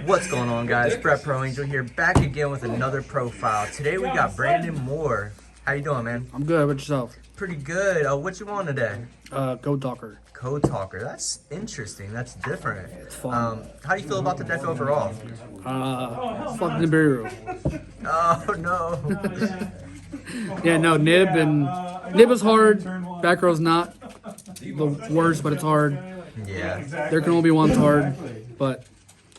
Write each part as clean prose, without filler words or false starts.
What's going on, guys? Brett Pro Angel here, back again with another profile. Today we got Brandon Moore. How you doing, man? I'm good. How about yourself? Pretty good. What you want today? Code Talker. Code Talker. That's interesting. That's different. It's fun. How do you feel about the deck overall? Fuck Nibiru. Oh no. Yeah, no, Nib is hard. Back row's not the worst, but it's hard. Yeah. There can only be one hard, but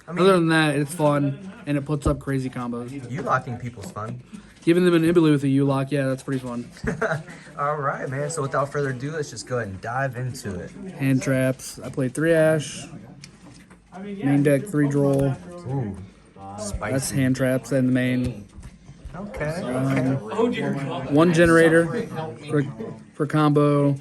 other than that, it's fun and it puts up crazy combos. You locking people's fun. Giving them an Ibelu with a U-lock, yeah, that's pretty fun. All right, man. So without further ado, let's just go ahead and dive into it. Hand traps. I played 3 Ash. Main deck 3 Droll. Ooh, spicy. That's hand traps and the main. Okay. 1 generator for combo.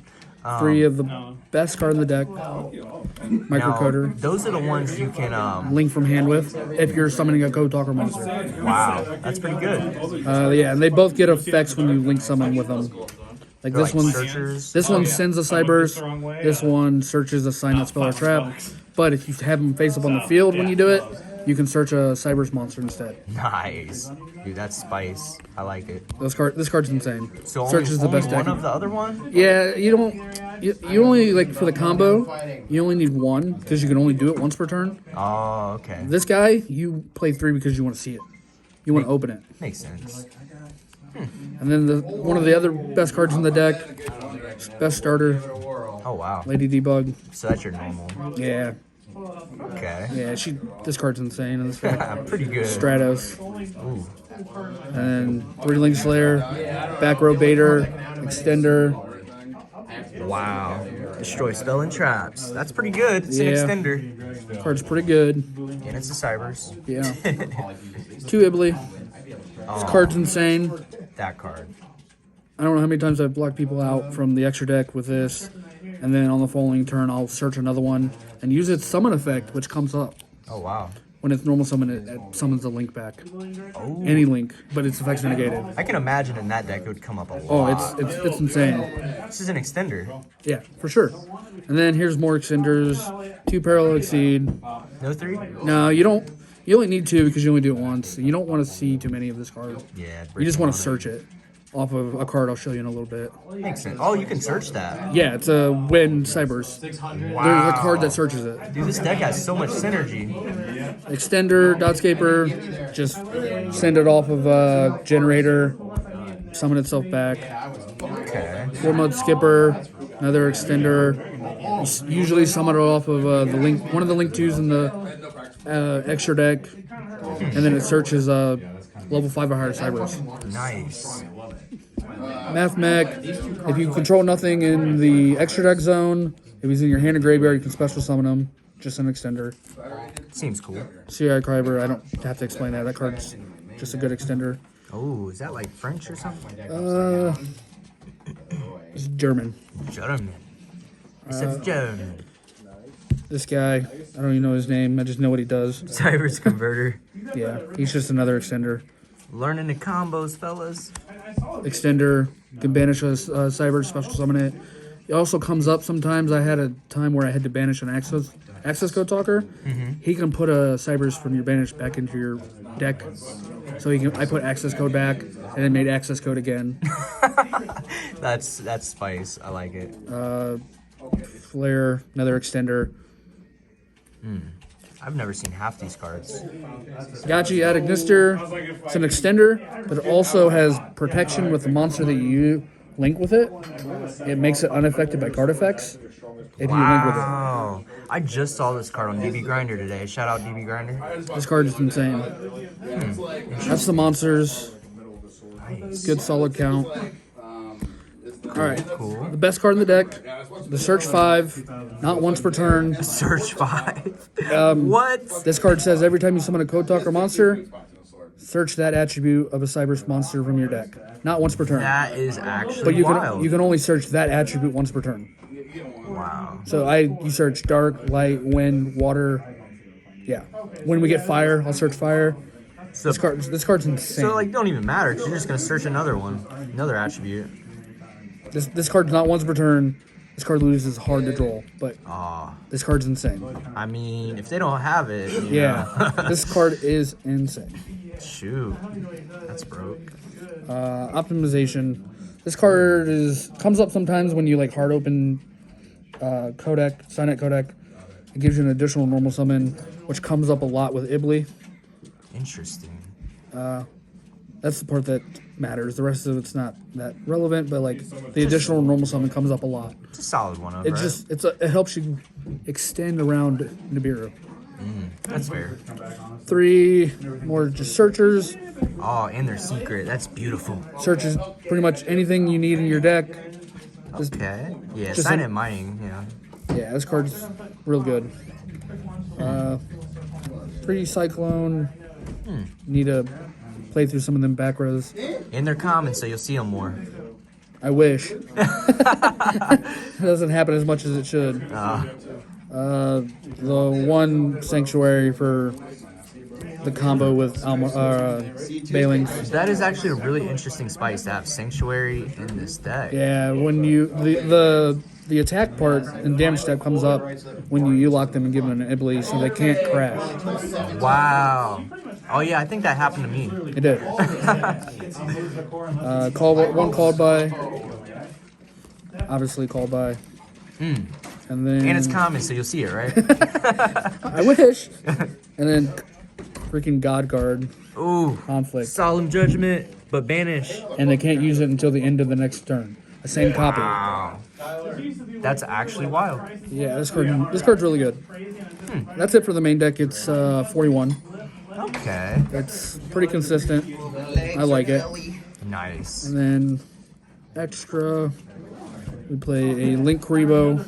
3 of the best card in the deck. Microcoder. Now, those are the ones you can Link from hand with if you're summoning a Code Talker monster. Wow, that's pretty good. Yeah, and they both get effects when you link summon with them. Like They're this like one, searchers. this one sends a Cyberse. This one searches a sign that spell or trap. But if you have them face up on the field when you do it, you can search a Cyberse monster instead. Nice, dude. That's spice. I like it. This card's insane. So Search is the best one deck. of the other one. Yeah, you only like for the combo, you only need 1 because you can only do it once per turn. Oh, okay. This guy, you play 3 because you want to see it. You want to open it. Makes sense. And then one of the other best cards in the deck, best starter, Oh wow. Lady Debug. So that's your normal. Yeah, Okay. yeah. This card's insane. And this card, Pretty good. Stratos. Ooh. And then 3 Link Slayer, back row baiter, extender. Wow. Destroy spell and traps. That's pretty good. It's an Yeah. extender. Card's pretty good. And it's a Cybers. Yeah. 2 Ibly. This card's insane. That card. I don't know how many times I've blocked people out from the extra deck with this. And then on the following turn, I'll search another one and use its summon effect, which comes up. Oh wow. When it's normal summon, it summons a link back. Oh. Any link, but its effects are negated. I can imagine in that deck it would come up a lot. Oh, it's insane. This is an extender. Yeah, for sure. And then here's more extenders. 2 Parallel Exceed. No 3? No, you don't. You only need 2 because you only do it once. You don't want to see too many of this card. Yeah. You just want to search it off of a card I'll show you in a little bit. Makes sense. Oh, you can search that. Yeah, it's a Win Cybers. Wow. There's a card that searches it. Dude, this deck has so much synergy. Extender, Dotscaper, just send it off of a generator, summon itself back. Okay. 4 Mode Skipper, another extender. Usually summon it off of the link, one of the link 2s in the extra deck, and then it searches level 5 or higher Cybers. Nice. Math Mech, if you control nothing in the extra deck zone, if he's in your hand or graveyard, you can special summon him. Just an extender. Seems cool. CI Kyber, I don't have to explain that. That card's just a good extender. Oh, is that like French or something? It's German. German. It's German. This guy, I don't even know his name. I just know what he does. Cybers Converter. Yeah, he's just another extender. Learning the combos, fellas. Extender, can banish a Cyber, special summon it. It also comes up sometimes. I had a time where I had to banish an access code talker. He can put a Cybers from your banish back into your deck. So I put access code back and then made access code again. That's spice. I like it. Flare, another extender. I've never seen half these cards. Gachi Adagnister, it's an extender, but it also has protection with the monster that you link with it. It makes it unaffected by card effects if you link with it. Wow. I just saw this card on DB Grinder today. Shout out DB Grinder. This card is insane. That's the monsters. Nice. Good solid count. Alright, Cool. the best card in the deck, the Search 5, not once per turn. Search 5. What? This card says every time you summon a Code Talker monster, search that attribute of a Cybers monster from your deck. Not once per turn. That is actually But wild. you can only search that attribute once per turn. Wow. So you search dark, light, wind, water. Yeah. When we get fire, I'll search fire. So, This card's insane. so like, don't even matter. 'Cause you're just gonna search another one, another attribute. This card's not once per turn. This card loses hard to draw, but Oh, this card's insane. I mean, if they don't have it, you Yeah, know. this card is insane. Shoot, that's broke. Optimization. This card comes up sometimes when you like hard open codec, Signet codec. It gives you an additional normal summon, which comes up a lot with Ibli. Interesting. That's the part that matters. The rest of it's not that relevant, but like the additional normal summon comes up a lot. It's a solid one of It right? just it helps you extend around Nibiru. That's fair. 3 more just searchers. Oh, and they're secret. That's beautiful. Searches pretty much anything you need in your deck. Okay. Yeah, just Signet Mining, yeah. Yeah, this card's real good. 3 Cyclone. Need to play through some of them back rows. And they're common, so you'll see them more. I wish. It doesn't happen as much as it should. The 1 Sanctuary for the combo with Bailings. That is actually a really interesting spice to have Sanctuary in this deck. Yeah, when you the attack part and damage step comes up when you lock them and give them an Iblis, so they can't crash. Wow. Oh yeah, I think that happened to me. It did. Called by. Obviously called by. And then. And it's common, so you'll see it, right? I wish. And then freaking God Guard. Ooh. Conflict. Solemn Judgment, but banish. And they can't use it until the end of the next turn. The same copy. Wow. That's actually wild. Yeah, this card's really good. That's it for the main deck. It's 41. Okay. It's pretty consistent. I like it. Nice. And then extra, we play a Link Kuribo.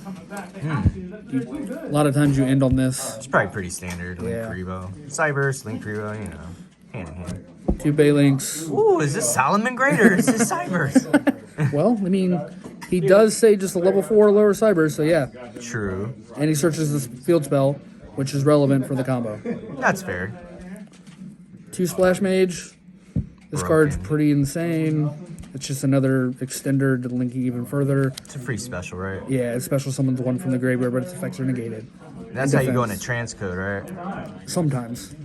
A lot of times you end on this. It's probably pretty standard. Link Yeah. Kuribo. Cyberse, Link Kuribo, you know. Hand in hand. 2 Baylinks. Ooh, is this Solomon Great or is this Cyberse? Well, I mean, he does say just a level 4 lower Cyber, so yeah. True. And he searches this field spell, which is relevant for the combo. That's fair. 2 Splash Mage. This card's pretty insane. It's just another extender to link even further. It's a free special, right? Yeah, it's special summons 1 from the graveyard, but its effects are negated. That's how you go into transcode, right? Sometimes.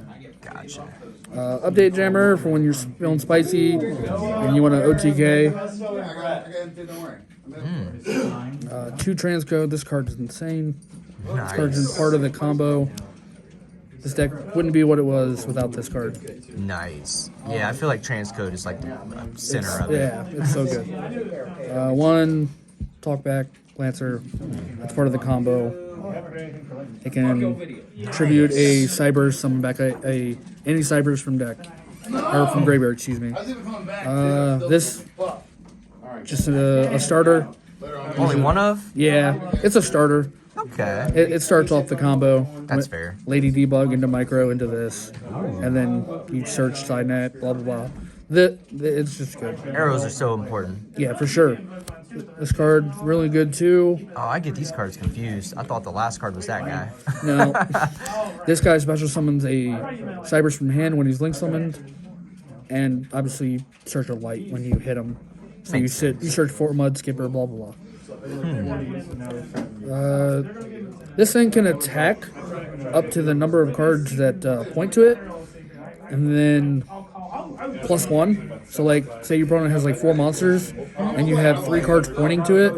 Gotcha. Update Jammer for when you're feeling spicy and you want to OTK. 2 transcode. This card is insane. This card's in Nice. part of the combo. This deck wouldn't be what it was without this card. Nice. Yeah, I feel like transcode is like the center of it. Yeah, it's so good. 1 Talkback Lancer. That's part of the combo. It can tribute a Cyber, summon back any Cybers from deck. Or from graveyard, excuse me. This, just a starter. Only one of? Yeah, it's a starter. Okay. It starts off the combo. That's fair. Lady Debug into Micro into this. And then you search Sidenet, blah, blah, blah. It's just good. Arrows are so important. Yeah, for sure. This card, really good too. Oh, I get these cards confused. I thought the last card was that guy. No. This guy special summons a Cybers from hand when he's link summoned. And obviously you search a light when you hit him. So you search for Mud Skipper, blah, blah, blah. This thing can attack up to the number of cards that point to it, and then +1. So, like, say your opponent has like 4 monsters, and you have 3 cards pointing to it,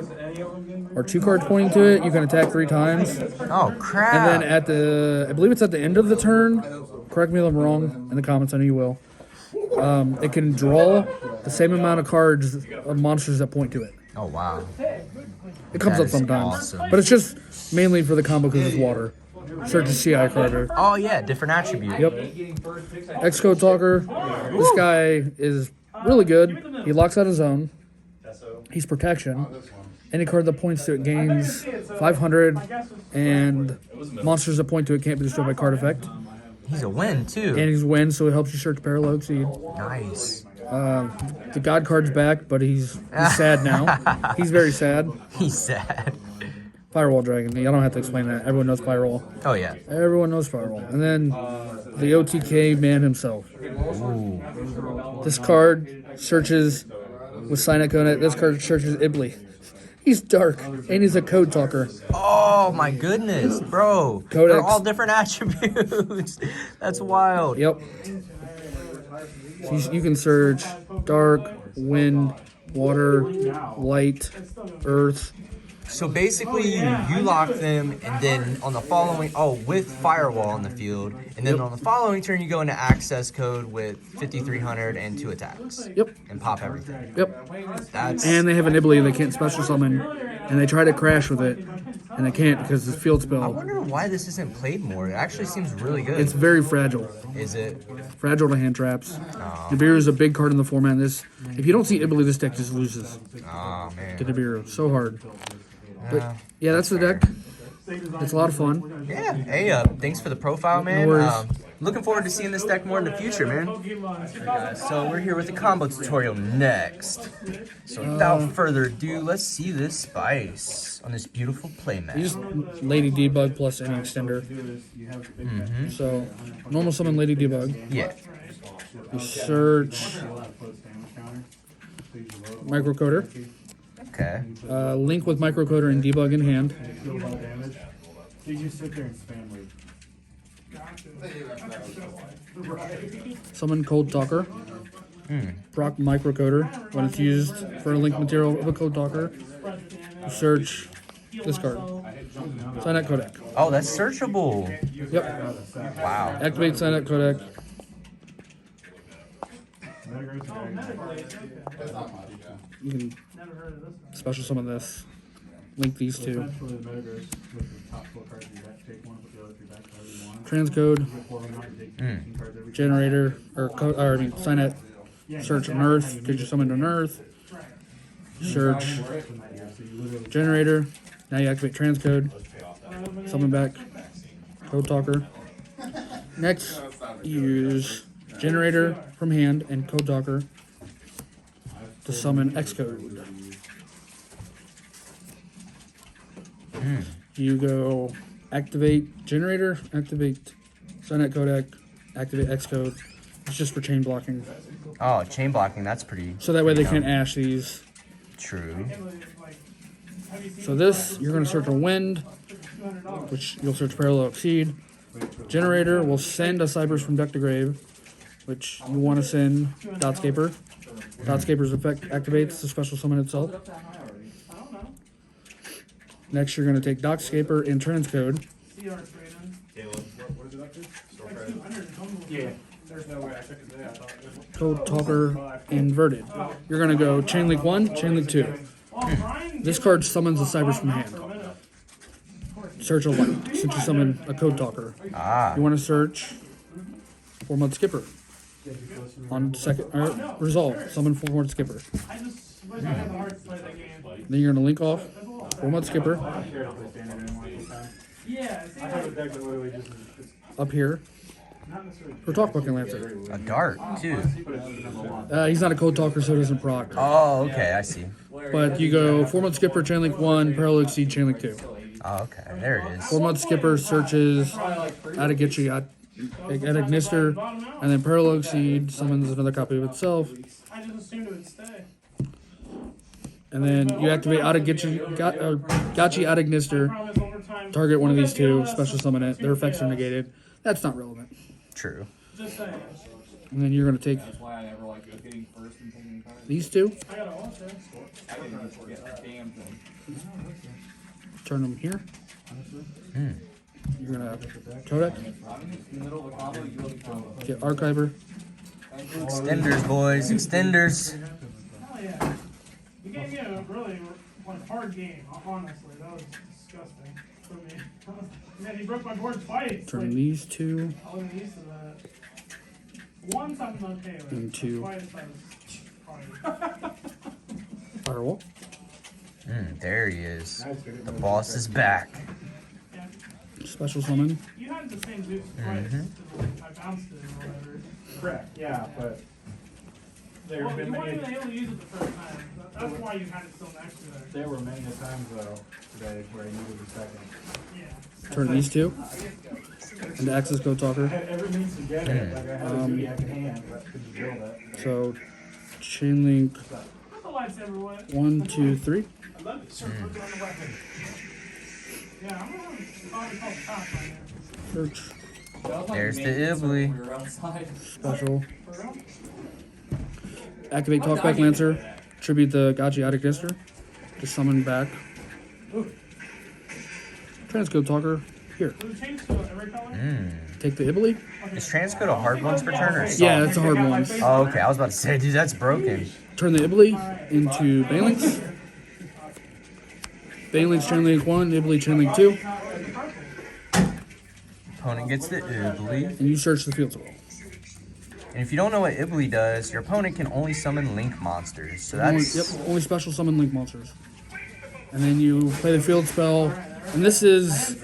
or 2 cards pointing to it. You can attack 3 times, Oh, crap. and then I believe it's at the end of the turn. Correct me if I'm wrong in the comments. I know you will. It can draw the same amount of cards of monsters that point to it. Oh, wow. It comes That up is sometimes, awesome. but it's just mainly for the combo because it's water. Search a CI Carter. Oh, yeah, different attribute. Yep. Xcode Talker. This guy is really good. He locks out his own. He's protection. Any card that points to it gains 500, and monsters that point to it can't be destroyed by card effect. He's a win, too. And he's win, so it helps you search Parallel Exceed. Nice. The God card's back, but he's sad now. He's very sad. He's sad. Firewall Dragon. I don't have to explain that. Everyone knows Firewall. Oh, yeah. Everyone knows Firewall. And then the OTK man himself. Ooh. This card searches with Signet Code. This card searches Ibli. He's dark, and he's a code talker. Oh my goodness, bro. Codex. They're all different attributes. That's wild. Yep. You can search dark, wind, water, light, earth. So basically, you lock them, and then on the following, with firewall on the field, and then on the following turn, you go into access code with 5300 and 2 attacks. Yep. And pop everything. Yep. That's And they have an ability they can't special summon, and they try to crash with it, and they can't because it's field I spell. wonder why this isn't played more. It actually seems really good. It's very fragile. Is it? Fragile to hand traps. Nibiru is a big card in the format. If you don't see ability, this deck just loses Oh man. to Nibiru. So hard. But yeah, that's the deck. It's a lot of fun. Yeah. Hey, thanks for the profile, man. worries. Looking forward to seeing this deck more in the future, man. Alright, guys, so we're here with the combo tutorial next. So without further ado, let's see this spice on this beautiful playmat. You just Lady Debug plus any extender. So normal summon Lady Debug. Yeah. You search microcoder. Okay. Link with microcoder and debug in hand. You just sit there and spam lead. Summon Cold Talker. Proc microcoder when it's used for a link material of a Code Talker. You search this card. Signet Codec. Oh, that's searchable. Yep. Wow. Activate Signet Codec. You can special summon this. Link these two. Transcode. Generator Signet. Search an Earth. Could you summon an Earth? Search Generator. Now you activate Transcode. Summon back Code Talker. Next, use Generator from hand and Code Talker to summon Xcode. You go activate Generator, activate Signet Codec, activate Xcode. It's just for chain blocking. Oh, chain blocking, that's pretty. So that way they pretty can't ash these. True. So this, you're going to search a wind, which you'll search parallel exceed. Generator will send a Cybers from deck to grave, which you want to send Dotscaper. Dotscaper's effect activates the special summon itself. Next, you're going to take Dotscaper and Transcode. Code Talker inverted. You're going to go Chain Link 1, Chain Link 2. This card summons the Cybers from hand. Search a light, since you summon a Code Talker. You want to search 4-month Skipper. On second, resolve, summon 4-month Skipper. Then you're going to link off 4-month Skipper. Up here. For Talkbucket Lancer. A dart, too. He's not a Code Talker, so it doesn't proc. Oh, okay, I see. But you go 4-month Skipper, Chain Link 1, Parallel Exceed, Chain Link 2. Oh, okay, there it is. 4-month Skipper searches Adagichi at Ignister, and then Parallel Exceed summons another copy of itself. And then you activate Gachi Adaignister, target one of these two, special summon it. Their effects are negated. That's not relevant. True. And then you're going to take these two, turn them here. You're going to Codec, get Archiver. Extenders, boys, extenders. You gave me a really hard game, honestly. That was disgusting for me. Man, he broke my board twice. Turn these two I wasn't used to that. Once I'm okay with it. into Twice I was hard. Firewall. There he is. The boss is back. Yeah. Special summon. You had the same Zeus twice. 'Cause I bounced it or whatever. Correct, yeah, but there Well, have you been weren't many, even able to use it the first time. That's why you had it still next to there. there were many a times though today where I needed a second. Yeah. Turn these two into Access Code Talker. Every means to get it, like I had a Zodiac in hand, but couldn't build it. So Chain Link That's a lot lightsaber with. 1, 2, 3. Yeah, I'm gonna probably call the cops right now. Search. There's the Ibly. Special. Activate Talkback Lancer. Tribute the Gachi Gnister. Just summon back. Transcode Talker. Here. Does it change to every color? Take the Ibly. Is transcode a hard once per turn or soft? Yeah, that's a hard one. Oh, okay. I was about to say, dude, that's broken. Turn the Ibly into Banelings. Banelings Chain Link 1, Ibly Chain Link 2. Opponent gets the Ibly. And you search the field scroll. And if you don't know what Ibly does, your opponent can only summon link monsters. So that's... Only special summon link monsters. And then you play the field spell. And this is,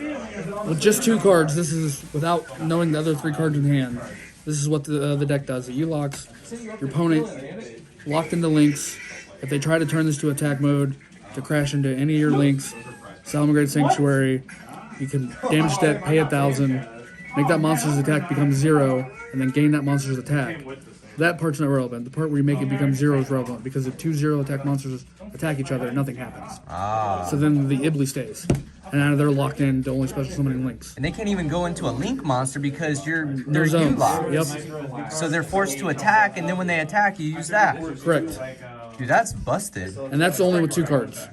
with just 2 cards, this is without knowing the other 3 cards in hand. This is what the deck does. It locks your opponent locked into links. If they try to turn this to attack mode, to crash into any of your links, Salamangreat Sanctuary, you can damage that, pay 1,000, make that monster's attack become 0, and then gain that monster's attack. That part's not relevant. The part where you make it become 0 is relevant, because if 2 0 attack monsters attack each other, nothing happens. So then the Ibly stays. And now they're locked in to only special summoning links. And they can't even go into a link monster because they're zones. U-locked. Yep. So they're forced to attack, and then when they attack, you use that. Correct. Dude, that's busted. And that's only with 2 cards.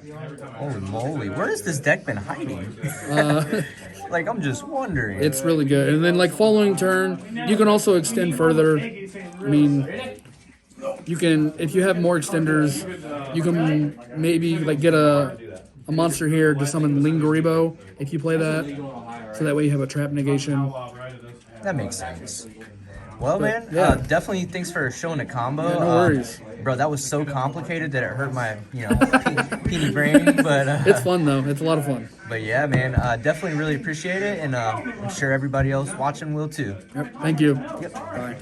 Holy moly. Where has this deck been hiding? Like, I'm just wondering. It's really good. And then, like, following turn, you can also extend further. I mean, you can, if you have more extenders, you can maybe, like, get a monster here to summon Lingaribo if you play that. So that way you have a trap negation. That makes sense. Well, man, yeah. definitely thanks for showing a combo. Yeah, no worries. Bro, that was so complicated that it hurt my, peeny brain. But It's fun, though. It's a lot of fun. But yeah, man, definitely really appreciate it, and I'm sure everybody else watching will too. Yep. Thank you. Yep. Bye.